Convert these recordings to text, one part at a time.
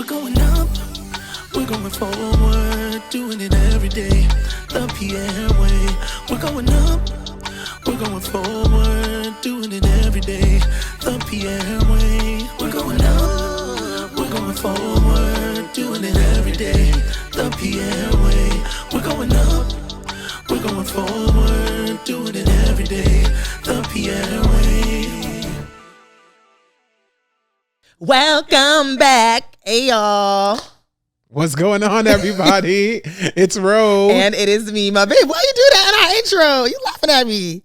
going up, we're going forward, doing it every day. The Pierre way. We're going up, we're going forward, doing it every day. The Pierre way. We're going up, we're going forward, doing it every day. The Pierre way. We're going up, we're going forward, doing it every day. The Pierre way. Welcome back, hey y'all. What's going on, everybody? It's Ro. And it is me, my babe. Why you do that in our intro? You laughing at me.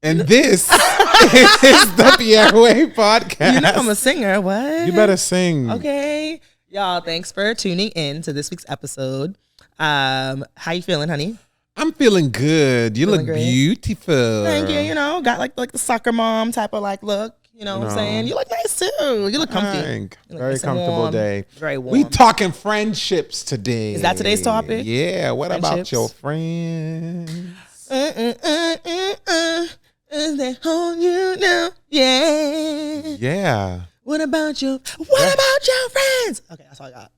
And this is the Pierres Way podcast. You know I'm a singer. What? You better sing. Okay. Y'all, thanks for tuning in to this week's episode. How you feeling, honey? I'm feeling good. You look great. beautiful. Thank you. You know, got like the soccer mom type of like look. You know what I'm saying? You look nice too. You look comfy. You look Very nice and comfortable warm. day. Very warm. We talking friendships today. Is that today's topic? Yeah. What about Friendships? your friends? They hold you now. Yeah. Yeah. What about your friends? Okay, that's all I got.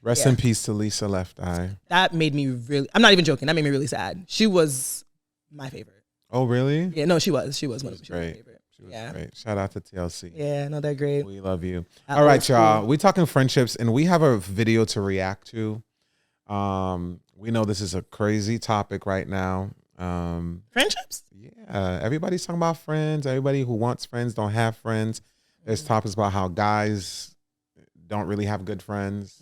Rest in peace to Lisa Left Eye. That made me really, I'm not even joking. That made me really sad. She was my favorite. Oh, really? Yeah, no, she was. She was one of my Great. favorite. She was Yeah. great. Shout out to TLC. Yeah, no, they're great. We love you. That All right, old y'all. school. We talking friendships, and we have a video to react to. We know this is a crazy topic right now. Friendships? Yeah, everybody's talking about friends. Everybody who wants friends don't have friends. There's topics about how guys don't really have good friends.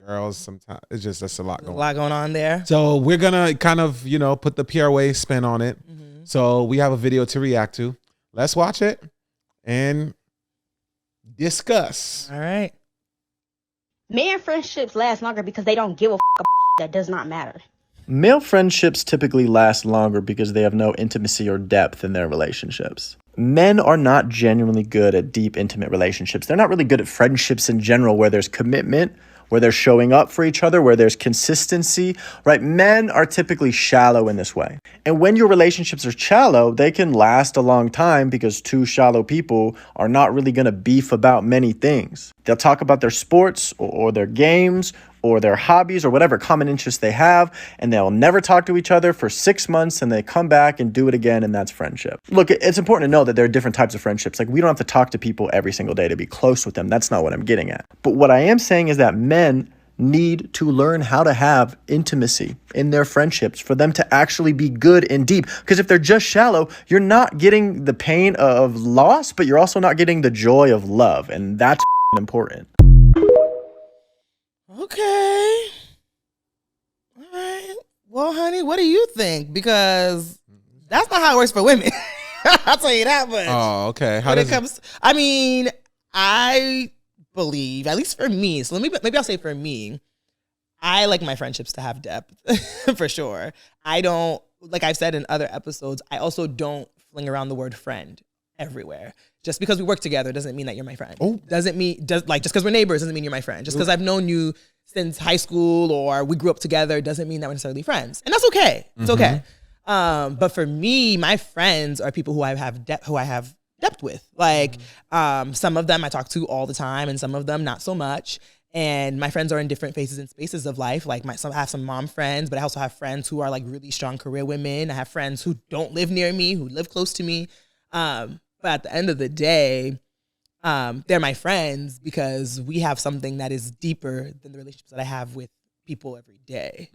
Girls sometimes. It's just that's a lot A going on. lot going on there. So we're gonna kind of put the Pierre Way spin on it. So we have a video to react to. Let's watch it and discuss. All right. Man friendships last longer because they don't give a about that does not matter. Male friendships typically last longer because they have no intimacy or depth in their relationships. Men are not genuinely good at deep, intimate relationships. They're not really good at friendships in general, where there's commitment, where they're showing up for each other, where there's consistency, right? Men are typically shallow in this way. And when your relationships are shallow, they can last a long time because two shallow people are not really going to beef about many things. They'll talk about their sports or their games or their hobbies or whatever common interests they have, and they'll never talk to each other for 6 months, and they come back and do it again, and that's friendship. Look, it's important to know that there are different types of friendships. Like, we don't have to talk to people every single day to be close with them. That's not what I'm getting at. But what I am saying is that men need to learn how to have intimacy in their friendships for them to actually be good and deep. Because if they're just shallow, you're not getting the pain of loss, but you're also not getting the joy of love, and that's important. Okay. All right. Well, honey, what do you think? Because that's not how it works for women. I'll tell you that much. Oh, okay. How When does it comes, I mean, I believe, at least for me, so maybe I'll say for me, I like my friendships to have depth for sure. I don't, like I've said in other episodes, I also don't fling around the word friend everywhere. Just because we work together doesn't mean that you're my friend. Oh. Just because we're neighbors doesn't mean you're my friend. Just because I've known you since high school or we grew up together doesn't mean that we're necessarily friends. And that's okay. It's okay. But for me, my friends are people who I have depth with. Like some of them I talk to all the time, and some of them not so much. And my friends are in different phases and spaces of life. Like I have some mom friends, but I also have friends who are like really strong career women. I have friends who don't live near me, who live close to me. But at the end of the day, they're my friends because we have something that is deeper than the relationships that I have with people every day.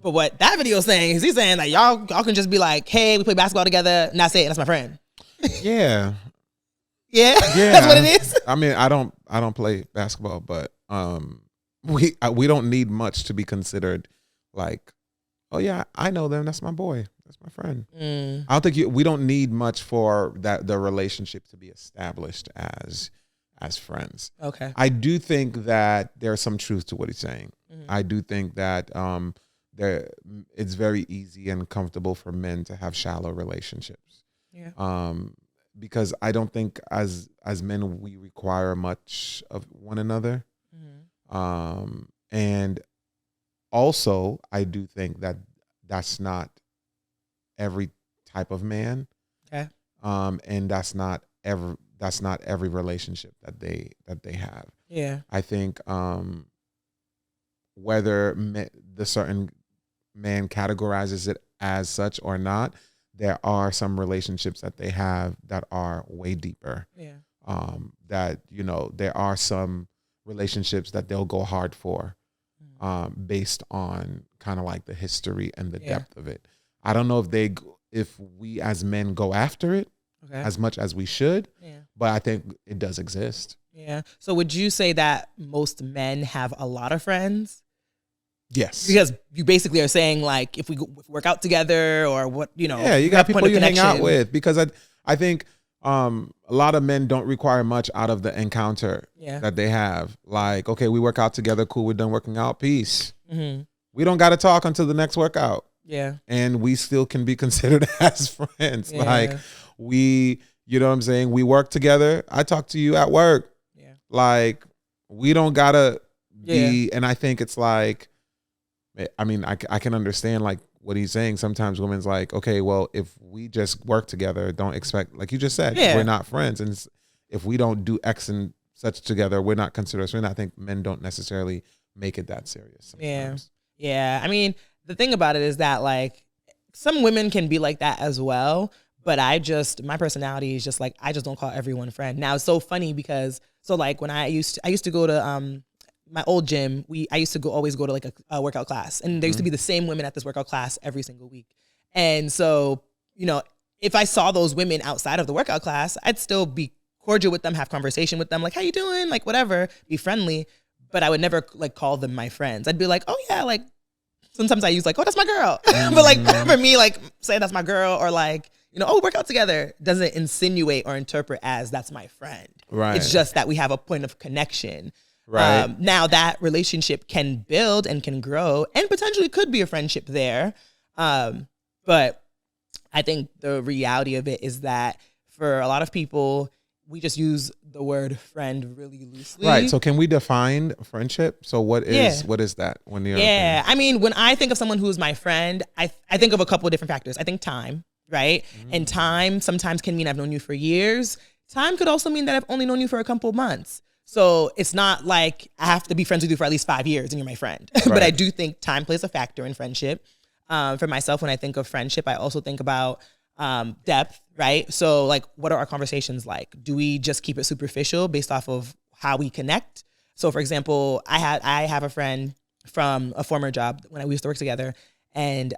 But what that video is saying is he's saying that y'all can just be like, hey, we play basketball together, and that's it. And that's my friend. Yeah. Yeah, that's what it is. I mean, I don't play basketball, but we don't need much to be considered like, oh yeah, I know them. That's my boy. That's my friend. I don't think we don't need much for the relationship to be established as friends. Okay. I do think that there's some truth to what he's saying. I do think that it's very easy and comfortable for men to have shallow relationships. Yeah. Because I don't think as men we require much of one another. And also I do think that that's not every type of man. Okay. And that's not that's not every relationship that they have. Yeah. I think whether the certain man categorizes it as such or not, there are some relationships that they have that are way deeper. Yeah. That, there are some relationships that they'll go hard for, based on kind of like the history and the depth of it. I don't know if we as men go after it as much as we should, but I think it does exist. Yeah. So would you say that most men have a lot of friends? Yes. Because you basically are saying, like, if we work out together or what, Yeah, you got people you hang out with, because I think a lot of men don't require much out of the encounter that they have. Like, okay, we work out together, cool, we're done working out, peace. Mm-hmm. We don't got to talk until the next workout. Yeah. And we still can be considered as friends. Yeah. Like, we, you know what I'm saying? We work together. I talk to you at work. Yeah. Like, we don't got to be, and I think it's like, I mean, I can understand like what he's saying. Sometimes women's like, okay, well, if we just work together, don't expect, like you just said, we're not friends. And if we don't do X and such together, we're not considered friends. I think men don't necessarily make it that serious sometimes. Yeah. I mean, the thing about it is that like some women can be like that as well. But my personality is just like, I just don't call everyone friend. Now it's so funny because, so like when I used to go to, my old gym, I used to always go to like a workout class, and there used to be the same women at this workout class every single week. And so, if I saw those women outside of the workout class, I'd still be cordial with them, have conversation with them, like, how you doing? Like, whatever, be friendly. But I would never like call them my friends. I'd be like, oh yeah, like sometimes I use like, oh, that's my girl. But like for me, like saying that's my girl or like, oh, work out together doesn't insinuate or interpret as that's my friend. Right. It's just that we have a point of connection. Right. Now that relationship can build and can grow and potentially could be a friendship there. But I think the reality of it is that for a lot of people, we just use the word friend really loosely. Right. So can we define friendship? So what is that when you're I mean, when I think of someone who's my friend, I think of a couple of different factors. I think time, right? And time sometimes can mean I've known you for years. Time could also mean that I've only known you for a couple of months. So it's not like I have to be friends with you for at least 5 years and you're my friend. Right. But I do think time plays a factor in friendship. For myself, when I think of friendship, I also think about depth, right? So like, what are our conversations like? Do we just keep it superficial based off of how we connect? So for example, I have a friend from a former job when we used to work together, and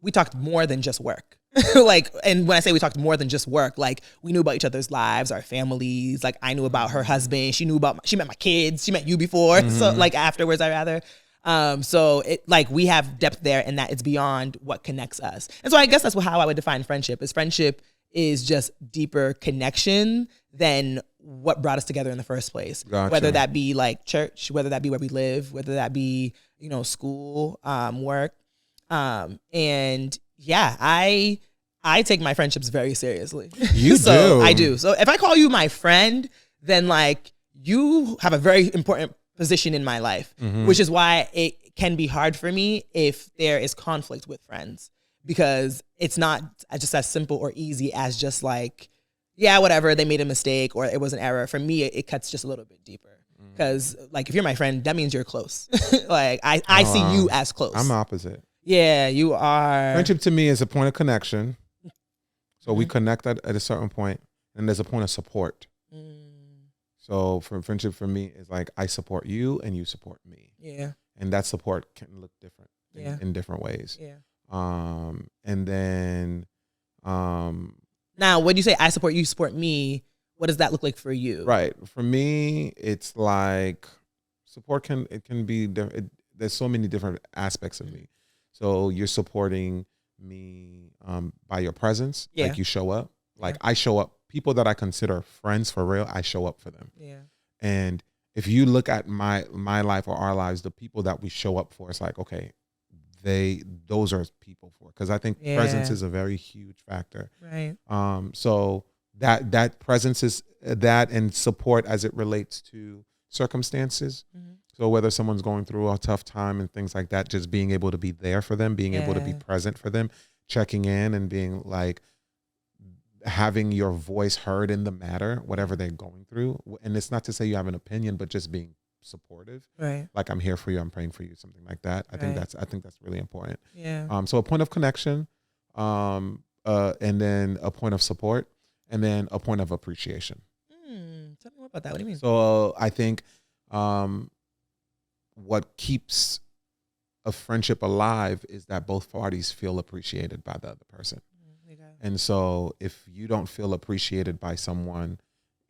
we talked more than just work. Like, and when I say we talked more than just work, like we knew about each other's lives, our families. Like I knew about her husband. She met my kids. She met you before. So like afterwards, so it like we have depth there, and that it's beyond what connects us. And so I guess that's how I would define friendship. Friendship is just deeper connection than what brought us together in the first place. Gotcha. Whether that be like church, whether that be where we live, whether that be, school, work. And yeah, I take my friendships very seriously. You so do. I do. So if I call you my friend, then like you have a very important position in my life, which is why it can be hard for me if there is conflict with friends, because it's not just as simple or easy as just like, yeah, whatever, they made a mistake or it was an error. For me, it cuts just a little bit deeper. Because like if you're my friend, that means you're close. Like I see you as close. I'm opposite. Yeah, you are. Friendship to me is a point of connection. So we connect at a certain point, and there's a point of support. So for friendship for me is like I support you and you support me. Yeah. And that support can look different in different ways. Yeah. And then now when you say I support you, support me, what does that look like for you? Right. For me, it's like support can be there's so many different aspects of me. So you're supporting me by your presence. Yeah. Like you show up. Like I show up. People that I consider friends for real, I show up for them. Yeah. And if you look at my life or our lives, the people that we show up for, it's like, okay, those are people for. Because I think presence is a very huge factor. Right. So that presence is that, and support as it relates to circumstances. So whether someone's going through a tough time and things like that, just being able to be there for them, being able to be present for them, checking in and being like, having your voice heard in the matter, whatever they're going through. And it's not to say you have an opinion, but just being supportive. Right. Like, I'm here for you, I'm praying for you, something like that. I think that's really important. Yeah. So a point of connection, and then a point of support, and then a point of appreciation. Tell me more about that. What do you mean? So I think what keeps a friendship alive is that both parties feel appreciated by the other person. And so if you don't feel appreciated by someone,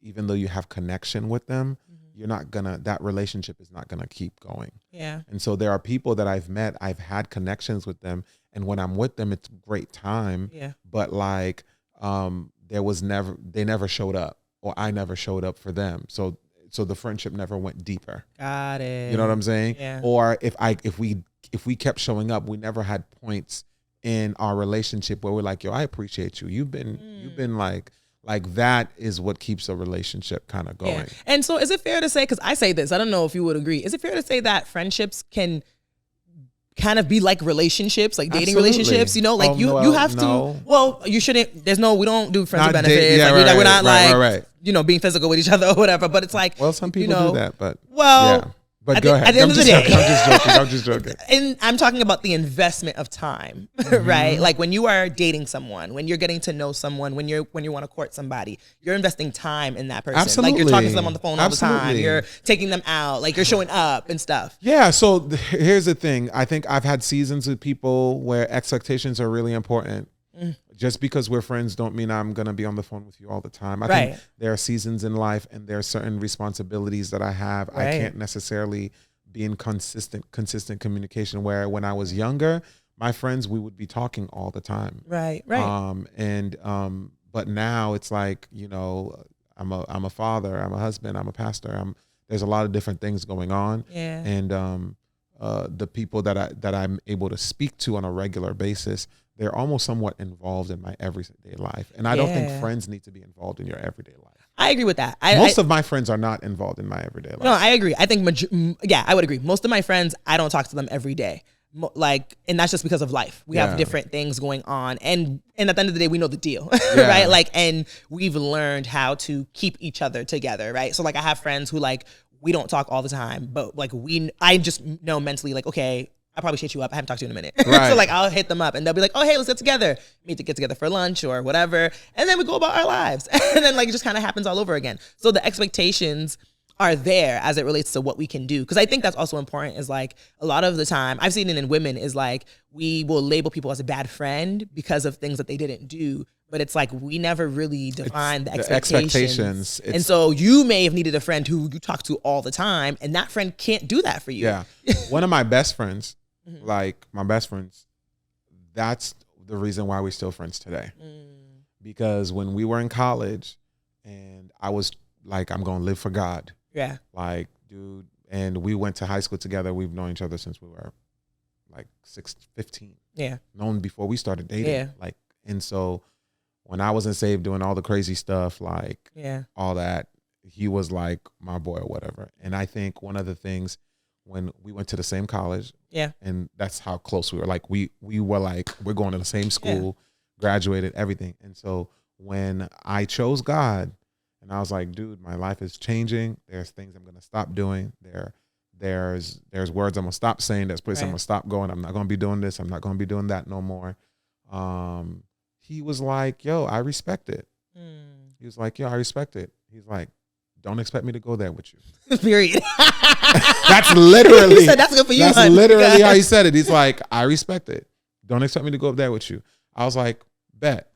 even though you have connection with them, you're not gonna, that relationship is not gonna keep going. Yeah. And so there are people that I've met, I've had connections with them, and when I'm with them, it's a great time. Yeah. But like, they never showed up, or I never showed up for them. So the friendship never went deeper. Got it. You know what I'm saying? Yeah. Or if we kept showing up, we never had points in our relationship where we're like, yo, I appreciate you. You've been like that is what keeps a relationship kind of going. Yeah. And so is it fair to say, because I say this, I don't know if you would agree, is it fair to say that friendships can kind of be like relationships, like dating Absolutely. relationships, you know, like you have to, well, you shouldn't, we don't do friends with benefits. We're not you know, being physical with each other or whatever, but it's like, well, some people do that, but yeah. But go ahead. At the end of the day, I'm just joking. And I'm talking about the investment of time, right? Like when you are dating someone, when you're getting to know someone, when you want to court somebody, you're investing time in that person. Absolutely. Like you're talking to them on the phone all the time. Absolutely. You're taking them out. Like you're showing up and stuff. Yeah. So here's the thing. I think I've had seasons with people where expectations are really important. Just because we're friends don't mean I'm going to be on the phone with you all the time. I think there are seasons in life and there are certain responsibilities that I have. I can't necessarily be in consistent communication, where when I was younger, my friends, we would be talking all the time. Right. But now it's like, you know, I'm a father, I'm a husband, I'm a pastor. There's a lot of different things going on. Yeah. And the people that I'm able to speak to on a regular basis, they're almost somewhat involved in my everyday life. And I don't think friends need to be involved in your everyday life. I agree with that. Most of my friends are not involved in my everyday life. No, I agree. I think, I would agree. Most of my friends, I don't talk to them every day. And that's just because of life. We have different things going on. And at the end of the day, we know the deal, right? Like, and we've learned how to keep each other together, right? So like I have friends who like, we don't talk all the time, but like I just know mentally like, okay, I probably shit you up. I haven't talked to you in a minute. Right. So like I'll hit them up and they'll be like, oh, hey, let's get together. Meet to get together for lunch or whatever. And then we go about our lives. And then like it just kind of happens all over again. So the expectations are there as it relates to what we can do. Because I think that's also important is like a lot of the time, I've seen it in women, is like we will label people as a bad friend because of things that they didn't do. But it's like we never really define the expectations. And so you may have needed a friend who you talk to all the time, and that friend can't do that for you. Yeah. One of my best friends, like my best friends, that's the reason why we're still friends today. Because when we were in college and I was like, I'm going to live for God. Yeah. Like, dude, and we went to high school together. We've known each other since we were like 15. Yeah. Known before we started dating. Yeah. Like, and so when I wasn't saved doing all the crazy stuff, like all that, he was like my boy or whatever. And I think one of the things when we went to the same college, and that's how close we were. Like we were like, we're going to the same school, graduated, everything. And so when I chose God, and I was like, dude, my life is changing. There's things I'm gonna stop doing. There's words I'm gonna stop saying. There's places I'm gonna stop going. I'm not gonna be doing this. I'm not gonna be doing that no more. He was like, yo, I respect it. He was like, yo, I respect it. He's like, don't expect me to go there with you. Period. That's literally. He said that's good for you. That's literally how he said it. He's like, I respect it. Don't expect me to go up there with you. I was like, bet.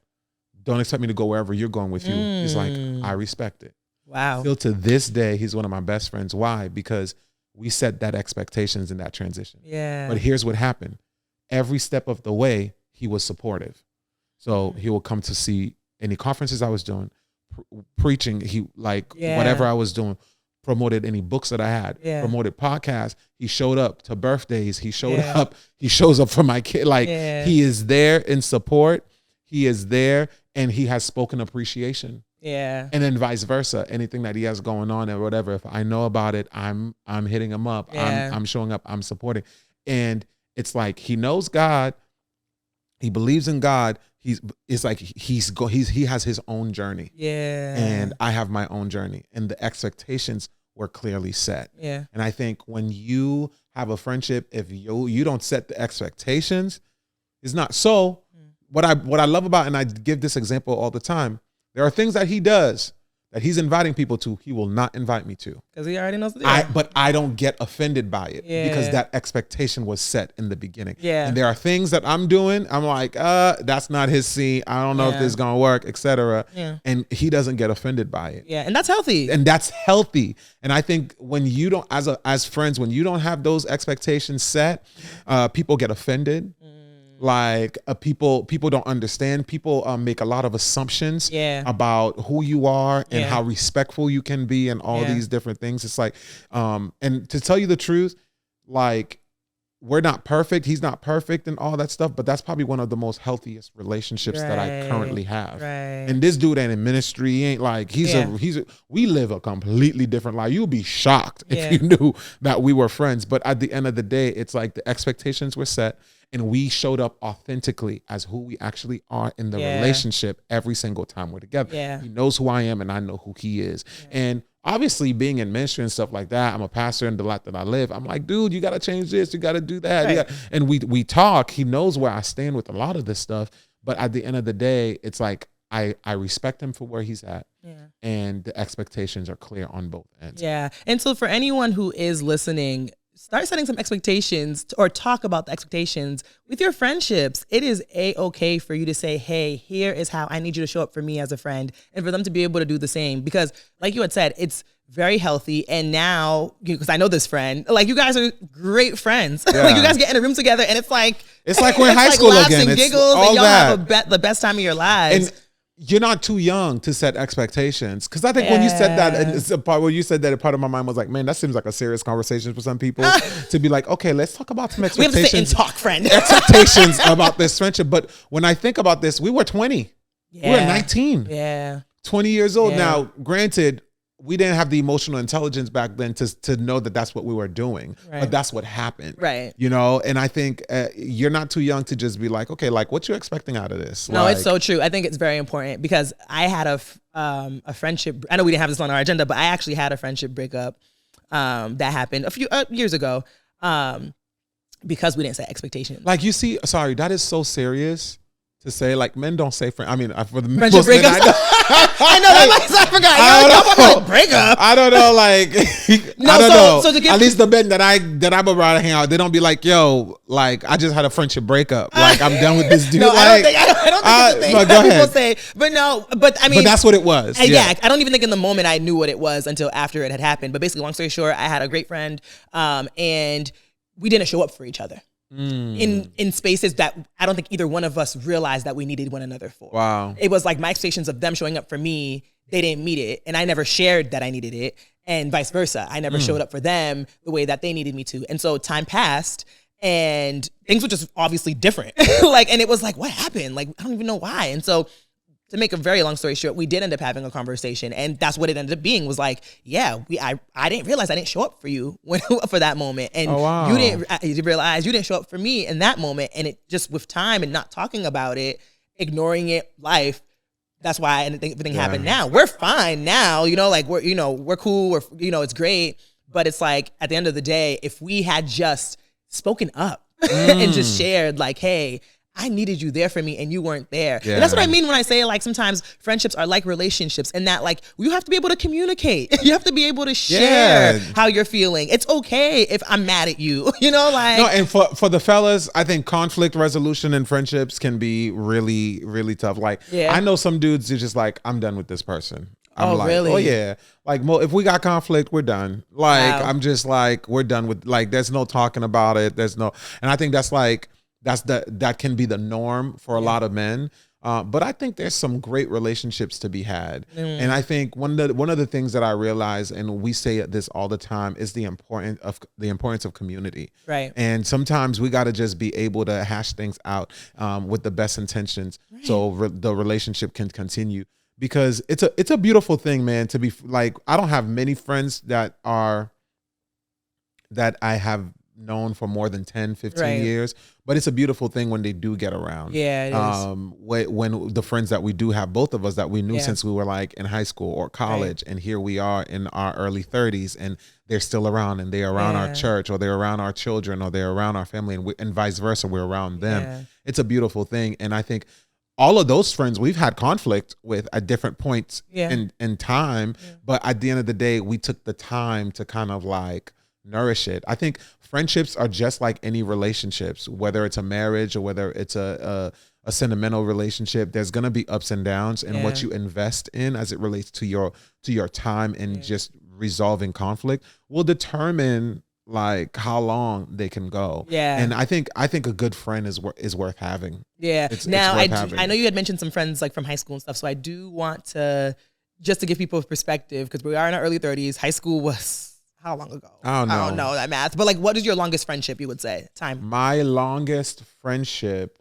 Don't expect me to go wherever you're going with you. He's like, I respect it. Wow. Still to this day, he's one of my best friends. Why? Because we set that expectations in that transition. Yeah. But here's what happened. Every step of the way, he was supportive. So he will come to see any conferences I was doing, preaching. He whatever I was doing, promoted any books that I had, promoted podcasts. He showed up to birthdays. He showed up. He shows up for my kid. Like he is there in support. He is there, and he has spoken appreciation. Yeah. And then vice versa. Anything that he has going on or whatever, if I know about it, I'm hitting him up. I'm showing up. I'm supporting. And it's like he knows God. He believes in God. it's like he has his own journey. Yeah. And I have my own journey. And the expectations were clearly set. Yeah. And I think when you have a friendship, if you don't set the expectations, it's not. So what I love about, and I give this example all the time, there are things that he does that he's inviting people to, he will not invite me to. Because he already knows the deal. But I don't get offended by it because Yeah. that expectation was set in the beginning. Yeah. And there are things that I'm doing, I'm like, that's not his scene. I don't know if Yeah. this is gonna work, etc. Yeah. And he doesn't get offended by it. Yeah, and that's healthy. And that's healthy. And I think when you don't, as friends, when you don't have those expectations set, people get offended. Like people don't understand. People make a lot of assumptions about who you are and how respectful you can be and all these different things. It's like, and to tell you the truth, like we're not perfect. He's not perfect and all that stuff, but that's probably one of the most healthiest relationships that I currently have. Right. And this dude ain't in ministry. He ain't like, we live a completely different life. You'll be shocked if you knew that we were friends. But at the end of the day, it's like the expectations were set and we showed up authentically as who we actually are in the relationship every single time we're together. Yeah. He knows who I am and I know who he is. Yeah. And obviously being in ministry and stuff like that, I'm a pastor in the lot that I live. I'm like, dude, you got to change this. You got to do that. Right. And we talk. He knows where I stand with a lot of this stuff. But at the end of the day, it's like, I respect him for where he's at. Yeah. And the expectations are clear on both ends. Yeah. And so for anyone who is listening, start setting some expectations or talk about the expectations with your friendships. It is okay for you to say, hey, here is how I need you to show up for me as a friend, and for them to be able to do the same. Because like you had said, it's very healthy. And now, because I know this friend, like you guys are great friends. Yeah. Like you guys get in a room together and it's like we're in high school laughs again. And giggles and y'all have the best time of your lives. And you're not too young to set expectations. Because I think when you said that, and it's a part where you said that, a part of my mind was like, man, that seems like a serious conversation for some people to be like, okay, let's talk about some expectations. We have to sit and talk, friend. Expectations about this friendship. But when I think about this, we were 20. Yeah. We were 19. Yeah. 20 years old. Now, granted, we didn't have the emotional intelligence back then to know that that's what we were doing, but that's what happened. Right. You know, and I think you're not too young to just be like, okay, like what you expecting out of this? No, it's so true. I think it's very important because I had a friendship. I know we didn't have this on our agenda, but I actually had a friendship breakup that happened a few years ago because we didn't set expectations. Like you see, sorry, that is so serious. To say like men don't say friend. I mean, for the friendship breakups. I know that. I forgot. I don't know. Breakup. I don't know. Like no, I don't know. So to give, at least the men that I'm around to hang out, they don't be like, yo, like I just had a friendship breakup. Like I'm done with this dude. No, like, I don't think it's a thing no, that people say. But no, but I mean, but that's what it was. Yeah, I don't even think in the moment I knew what it was until after it had happened. But basically, long story short, I had a great friend, and we didn't show up for each other. In spaces that I don't think either one of us realized that we needed one another for. Wow. It was like my expectations of them showing up for me, they didn't meet it. And I never shared that I needed it. And vice versa. I never showed up for them the way that they needed me to. And so time passed and things were just obviously different. And it was like, what happened? Like, I don't even know why. And so to make a very long story short, we did end up having a conversation, and that's what it ended up being. Was like, I didn't realize I didn't show up for you for that moment, and you didn't realize you didn't show up for me in that moment, and it just with time and not talking about it, ignoring it, life. That's why everything happened. Now we're fine. Now we're cool. It's great, but it's like at the end of the day, if we had just spoken up and just shared like, hey, I needed you there for me and you weren't there. Yeah. And that's what I mean when I say like sometimes friendships are like relationships, and that like you have to be able to communicate. You have to be able to share how you're feeling. It's okay if I'm mad at you, No, and for the fellas, I think conflict resolution in friendships can be really, really tough. Like I know some dudes are just like, I'm done with this person. I'm like, really? Oh yeah. Like if we got conflict, we're done. Like I'm just like, we're done with, like there's no talking about it. And I think that's like, that can be the norm for a lot of men. But I think there's some great relationships to be had. And I think one of the things that I realize, and we say this all the time, is the importance of community. Right. And sometimes we got to just be able to hash things out with the best intentions, so the relationship can continue. Because it's a beautiful thing, man, to be like, I don't have many friends that I have known for more than 10, 15 Right. years. But it's a beautiful thing when they do get around. Yeah, it is. When the friends that we do have, both of us that we knew Yeah. since we were like in high school or college, and here we are in our early 30s, and they're still around, and they're around our Yeah. church, or they're around our children, or they're around our family, and vice versa, we're around them. Yeah. It's a beautiful thing. And I think all of those friends we've had conflict with at different points Yeah. in time, but at the end of the day, we took the time to kind of like nourish it. I think friendships are just like any relationships, whether it's a marriage or whether it's a sentimental relationship. There's gonna be ups and downs, and what Yeah. you invest in as it relates to your time and just resolving conflict will determine like how long they can go. Yeah. And I think a good friend is worth having. Yeah. It's Now, worth having. I know you had mentioned some friends like from high school and stuff. So I do want to, just to give people perspective, because we are in our early 30s. High school was how long ago? I don't know that math. But like, what is your longest friendship, you would say? Time. My longest friendship,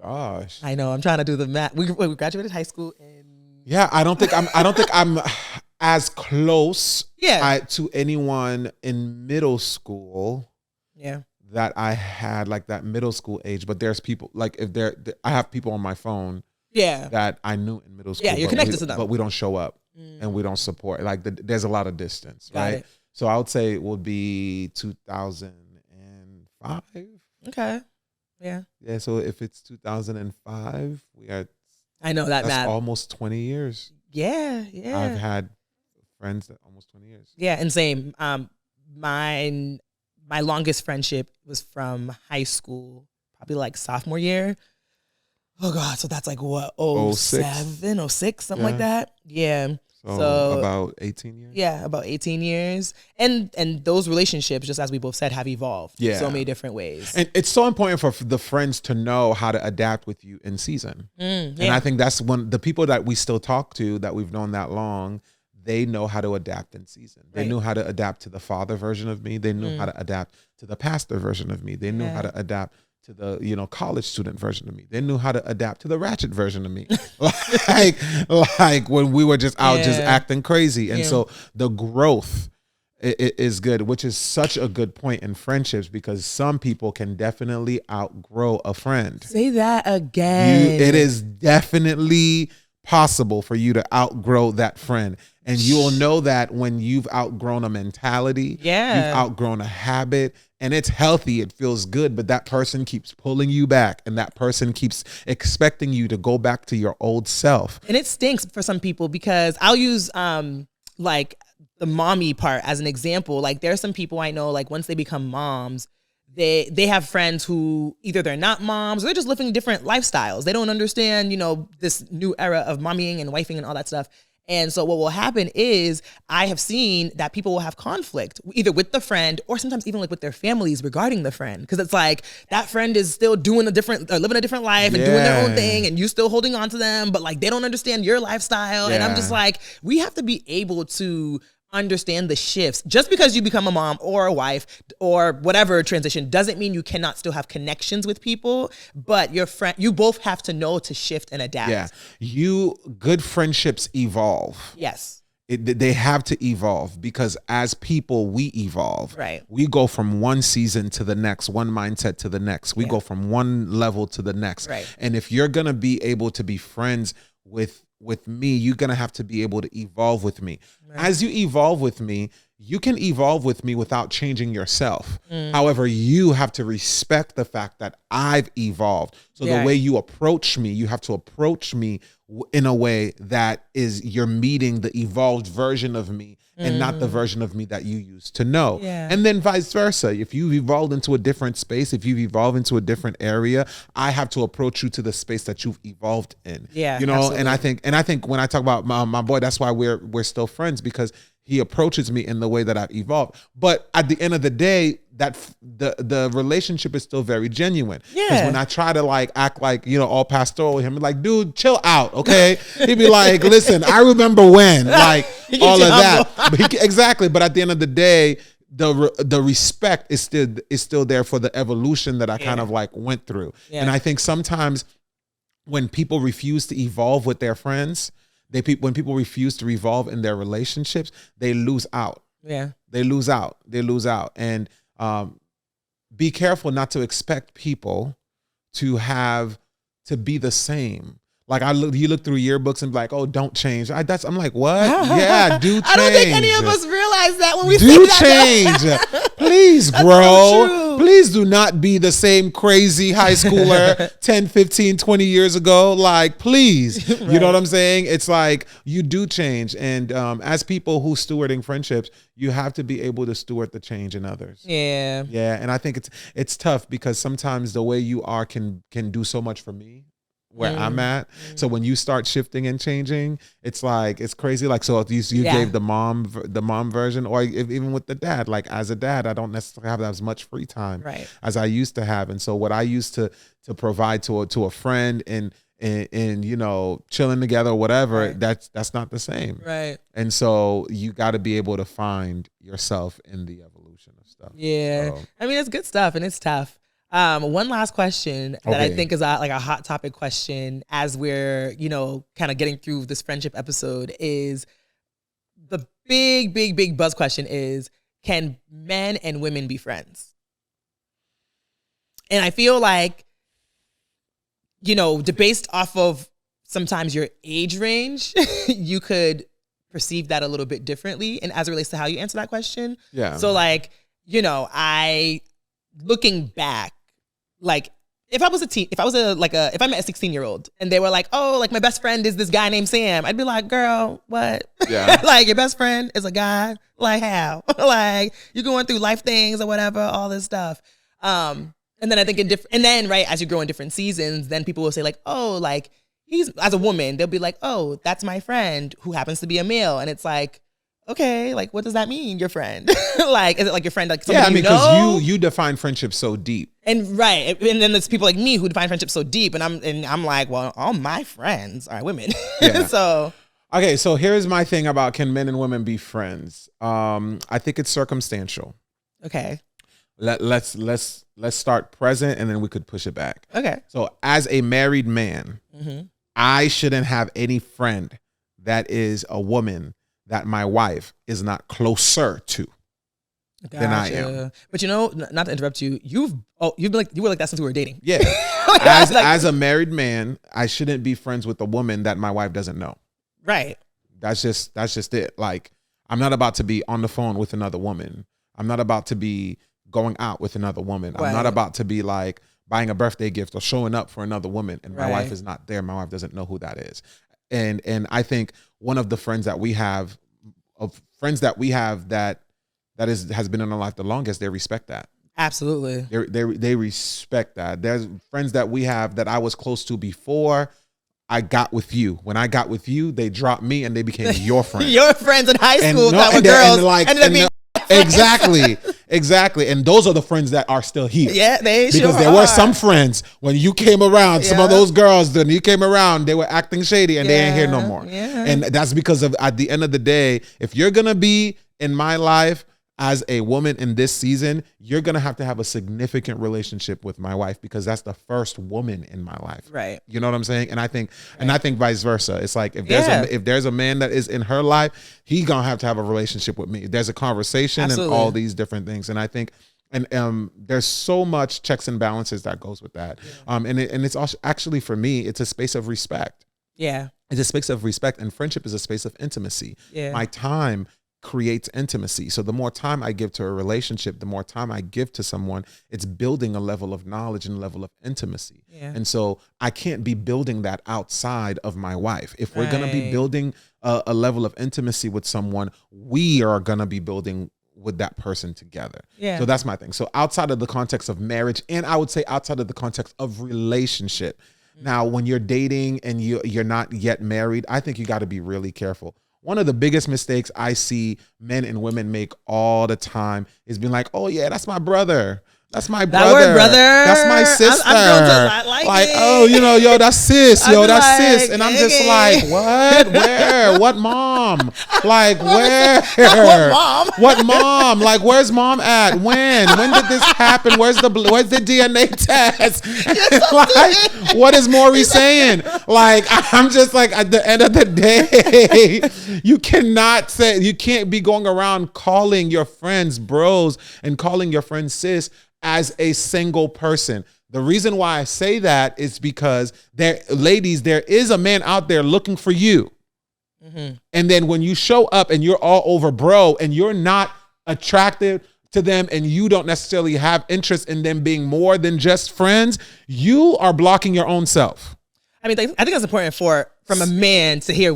gosh. I know. I'm trying to do the math. We graduated high school in. Yeah, I don't think I'm as close Yeah. to anyone in middle school Yeah. that I had like that middle school age. But there's people like I have people on my phone Yeah. that I knew in middle school. Yeah, you're but connected to them. but we don't show up and we don't support. Like there's a lot of distance, Got right? it. So I would say it would be 2005. Okay. Yeah. Yeah, so if it's 2005, I know that that's math. almost 20 years. Yeah. Yeah. I've had friends that almost 20 years. Yeah, and same. My longest friendship was from high school, probably like sophomore year. Oh God, so that's like what, 07, 06, something like that. Yeah. So about 18 years. Yeah, about 18 years. And those relationships, just as we both said, have evolved in so many different ways. And it's so important for the friends to know how to adapt with you in season. And I think that's when the people that we still talk to that we've known that long, they know how to adapt in season. They knew how to adapt to the father version of me. They knew how to adapt to the pastor version of me. They knew how to adapt to the college student version of me. They knew how to adapt to the ratchet version of me. like when we were just out just acting crazy. And so the growth is good, which is such a good point in friendships, because some people can definitely outgrow a friend. Say that again. It is definitely possible for you to outgrow that friend. And you'll know that when you've outgrown a mentality, you've outgrown a habit, and it's healthy, it feels good, but that person keeps pulling you back, and that person keeps expecting you to go back to your old self. And it stinks for some people, because I'll use like the mommy part as an example. Like there are some people I know, like once they become moms, they have friends who either they're not moms or they're just living different lifestyles. They don't understand, this new era of mommying and wifing and all that stuff. And so what will happen is I have seen that people will have conflict either with the friend or sometimes even like with their families regarding the friend. Because it's like that friend is still doing living a different life and doing their own thing, and you still holding on to them, but like they don't understand your lifestyle. And I'm just like, we have to be able to understand the shifts. Just because you become a mom or a wife or whatever transition doesn't mean you cannot still have connections with people, but your friend, you both have to know to shift and adapt. Yeah. Good friendships evolve. Yes. They have to evolve, because as people, we evolve. Right. We go from one season to the next, one mindset to the next. We go from one level to the next. Right. And if you're going to be able to be friends with me, you're going to have to be able to evolve with me. Right. As you evolve with me, you can evolve with me without changing yourself. However, you have to respect the fact that I've evolved. So the way you approach me, you have to approach me in a way that is you're meeting the evolved version of me and not the version of me that you used to know. Yeah. And then vice versa. If you've evolved into a different space, if you've evolved into a different area, I have to approach you to the space that you've evolved in. Yeah, absolutely. And I think when I talk about my boy, that's why we're still friends, because he approaches me in the way that I've evolved. But at the end of the day, that the relationship is still very genuine. Because when I try to like act like, all pastoral with him, like, dude, chill out, okay? He'd be like, listen, I remember when, like all of that. But exactly. But at the end of the day, the respect is still there for the evolution that I kind of like went through. Yeah. And I think sometimes when people refuse to evolve with their friends, when people refuse to evolve in their relationships, they lose out. Yeah. They lose out. And be careful not to expect people to be the same. Like you look through yearbooks and be like, oh, don't change. I'm like, what? Yeah, do change. I don't think any of us realize that when we do say that. change. Please grow. So Please do not be the same crazy high schooler 10, 15, 20 years ago. Like, please. Right. You know what I'm saying? It's like you do change. And as people who stewarding friendships, you have to be able to steward the change in others. Yeah. Yeah. And I think it's tough because sometimes the way you are can do so much for me where I'm at. So when you start shifting and changing, it's like, it's crazy. Like, so if you gave the mom version, or even with the dad, like as a dad, I don't necessarily have as much free time as I used to have. And so what I used to provide to a friend and you know, chilling together or whatever, that's not the same. Right. And so you got to be able to find yourself in the evolution of stuff. Yeah. So, I mean, it's good stuff and it's tough. One last question that I think is like a hot topic question as we're, you know, kind of getting through this friendship episode is the big buzz question is, can men and women be friends? And I feel like, you know, based off of sometimes your age range, you could perceive that a little bit differently. And as it relates to how you answer that question. yeah. So like, you know, looking back, like if I met a 16-year-old and they were like, oh, like my best friend is this guy named Sam, I'd be like, girl, what? Yeah. Like your best friend is a guy? Like how? Like you're going through life things or whatever, all this stuff. And then I think as you grow in different seasons, then people will say like, oh, like as a woman, they'll be like, oh, that's my friend who happens to be a male. And it's like, okay, like what does that mean, your friend? Like, is it like your friend, like somebody you know? Because you define friendship so deep. And right, and then there's people like me who define friendship so deep, and I'm like, well, all my friends are women. Yeah. So okay, so here's my thing about can men and women be friends? I think it's circumstantial. okay, Let's start present and then we could push it back. okay, So as a married man, I shouldn't have any friend that is a woman that my wife is not closer to than I am. But you know, not to interrupt you, you were like that since we were dating. Yeah. As a married man, I shouldn't be friends with a woman that my wife doesn't know. Right. That's just it. Like, I'm not about to be on the phone with another woman. I'm not about to be going out with another woman. I'm not about to be like buying a birthday gift or showing up for another woman and my wife is not there. My wife doesn't know who that is. And I think one of the friends that we have that has been in our life the longest, they respect that. Absolutely. They respect that. There's friends that we have that I was close to before I got with you. When I got with you, they dropped me and they became your friend. Your friends in high school that were girls ended up being Exactly. And those are the friends that are still here. Yeah, because there were some friends when you came around, some of those girls, when you came around, they were acting shady and they ain't here no more. Yeah. And that's because of, at the end of the day, if you're going to be in my life as a woman in this season, you're going to have a significant relationship with my wife because that's the first woman in my life. Right. You know what I'm saying? And I think vice versa. It's like if there's a man that is in her life, he going to have a relationship with me. There's a conversation and all these different things. And I think there's so much checks and balances that goes with that. Yeah. And it's also, actually for me, it's a space of respect. Yeah. It's a space of respect, and friendship is a space of intimacy. Yeah. My time creates intimacy. So the more time I give to a relationship, the more time I give to someone, it's building a level of knowledge and a level of intimacy. Yeah. And so I can't be building that outside of my wife. If we're going to be building a level of intimacy with someone, we are going to be building with that person together. Yeah. So that's my thing. So outside of the context of marriage, and I would say outside of the context of relationship. Now, when you're dating and you're not yet married, I think you got to be really careful. One of the biggest mistakes I see men and women make all the time is being like, oh yeah, that's my brother. That's my That brother. word brother. That's my sister. I'm grown to not like it. oh, yo, that's sis. I'd Yo, be that's like, sis. And I'm just okay. like, what? Where? What mom? Like, where? What mom? What mom? Like, where's mom at? When? When did this happen? Where's the DNA test? Like, what is Maury saying? Like, I'm just like, at the end of the day, you can't be going around calling your friends bros and calling your friends sis as a single person. The reason why I say that is because ladies, there is a man out there looking for you. Mm-hmm. And then when you show up and you're all over bro and you're not attractive to them and you don't necessarily have interest in them being more than just friends, you are blocking your own self. I mean, I think that's important from a man to hear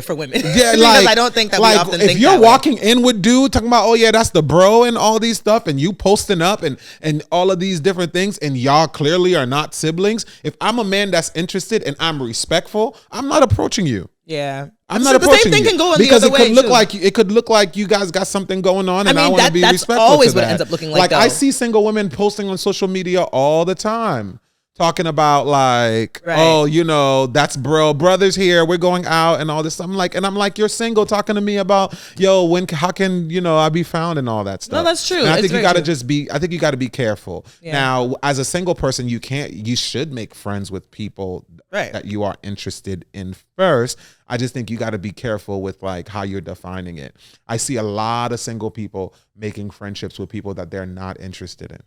for women. Yeah, because I don't think that we often think if you're that walking in with dude talking about, oh yeah, that's the bro and all these stuff, and you posting up and all of these different things, and y'all clearly are not siblings. If I'm a man that's interested and I'm respectful, I'm not approaching you. Yeah, I'm not approaching the same thing you can go in because the other it way, could look like you guys got something going on, and I mean, want to be that's respectful. always to what that. it ends up looking like. I though. see single women posting on social media all the time, talking about like, Right. oh, that's brothers here, we're going out and all this. I'm like, you're single, talking to me about, how can I be found and all that stuff. No, that's true. And I It's think you very got to true. I think you got to be careful. Yeah. Now, as a single person, you should make friends with people Right. that you are interested in first. I just think you got to be careful with like how you're defining it. I see a lot of single people making friendships with people that they're not interested in.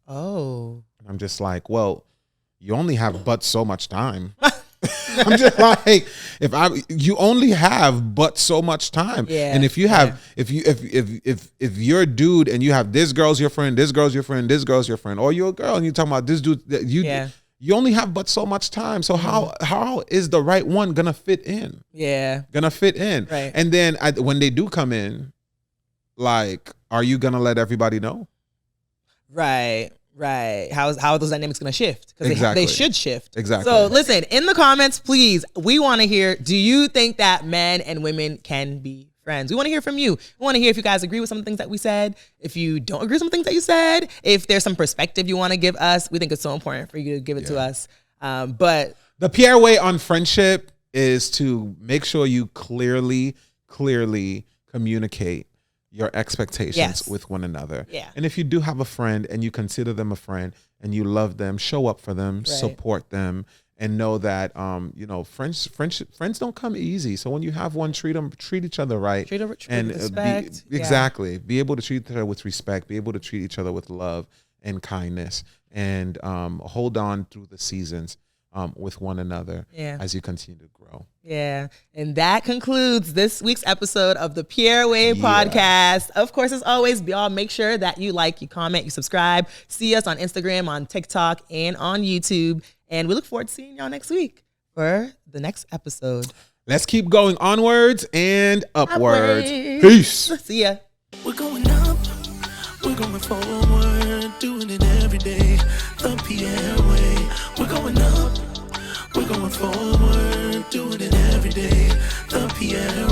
Oh. I'm just like, well, you only have but so much time. I'm just like, you only have but so much time. Yeah. And if you have, if you're a dude and you have this girl's your friend, this girl's your friend, this girl's your friend, or you're a girl and you're talking about this dude, you only have but so much time. So how is the right one gonna fit in? Yeah. Gonna fit in. Right. And then when they do come in, like, are you gonna let everybody know? Right. How are those dynamics going to shift? Because Exactly. they should shift. Exactly. So listen, in the comments, please, we want to hear, do you think that men and women can be friends? We want to hear from you. We want to hear if you guys agree with some of the things that we said. If you don't agree with some of the things that you said, if there's some perspective you want to give us, we think it's so important for you to give it to us. But the Pierre way on friendship is to make sure you clearly communicate your expectations with one another. Yeah. And if you do have a friend and you consider them a friend and you love them, show up for them, support them, and know that friends don't come easy. So when you have one, treat each other right. Treat with respect. Exactly. Be able to treat each other with respect, be able to treat each other with love and kindness, and hold on through the seasons with one another as you continue to grow. Yeah. And that concludes this week's episode of the Pierre Way podcast. Of course, as always, y'all make sure that you like, you comment, you subscribe. See us on Instagram, on TikTok, and on YouTube. And we look forward to seeing y'all next week for the next episode. Let's keep going onwards and upwards. Upwards. Peace. See ya. We're going up, we're going forward, doing it every day, the Pierre way. We're going up, we're going forward, doing it every day, the Pierre